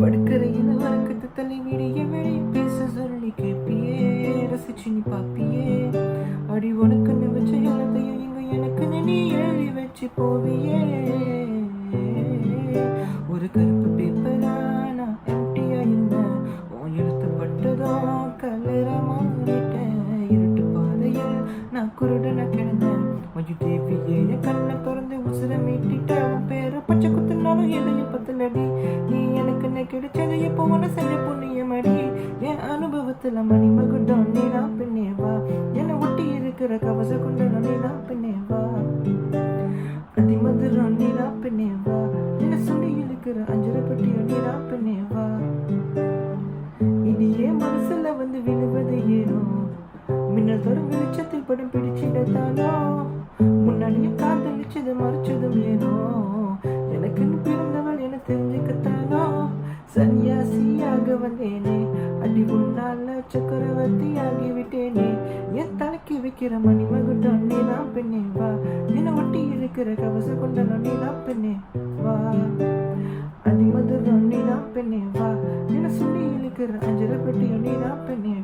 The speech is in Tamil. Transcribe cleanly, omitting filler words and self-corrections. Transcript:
படுக்கறையில வழக்கத்து தள்ளி விடிய வெளியே பேச சொல்லி கேட்பியே, ரசிச்சு நீ பாப்பியே. அடி உனக்குன்னு வச்ச எல்லாத்தையும் இங்க எனக்குன்னு நீ எழுதி வச்சு போவியே. ஒரு கருப்பு பேப்பரா நான் எம்டியா இருந்தேன், உன் எழுத்தப்பட்டதும் கலரா மாறிட்டேன். இருட்டு பாதையில் நான் குருடனா கிடந்தேன், மஞ்சு தேவியே என் கண்ணை திறந்து உசுர மீட்டிட்ட. உன் பேரை பச்சை குத்துனாலும் எதையும் பத்தலடி, நீ எனக்கு கிடைச்சது எப்போ உன செஞ்ச புண்ணியமடி. என் அனுபவத்துல மணிமகுடம் நீனா பின்னேவா, என்னை ஒட்டி இருக்கிற கவச குண்டலம் நீனா பின்னேவா. அதிமதுரம் நீனா பின்னேவா, என்ன சொல்லி இருக்கிற அஞ்சரை பட்டியும் நீனா பின்னேவா. இனியே மனசுல வந்து விழுவது ஏனோ, மின்னல் தரும் வெளிச்சத்தில் படம் பிடிச்சிடத்தானோ. முன்னாடியே காதலிச்சது மறைச்சதும் ஏனோ, எனக்குன்னு பிறந்தவள் என தெரிஞ்சுக்கத்தானோ. சன்னியாசியாக வந்தேனே, அடி உன்னால சக்கரவர்த்தி ஆகிவிட்டேனே. என் தலைக்கு வைக்கிற மணிமகுடம் நீனா பெண்ணே வா, என்னை ஒட்டி இருக்கிற கவச குண்டலம் நீனா பெண்ணே வா. அதிமதுரம் நீனா பெண்ணே வா, என்ன சொல்லி இழுக்கிற அஞ்சரை பெட்டியும் நீனா பெண்ணே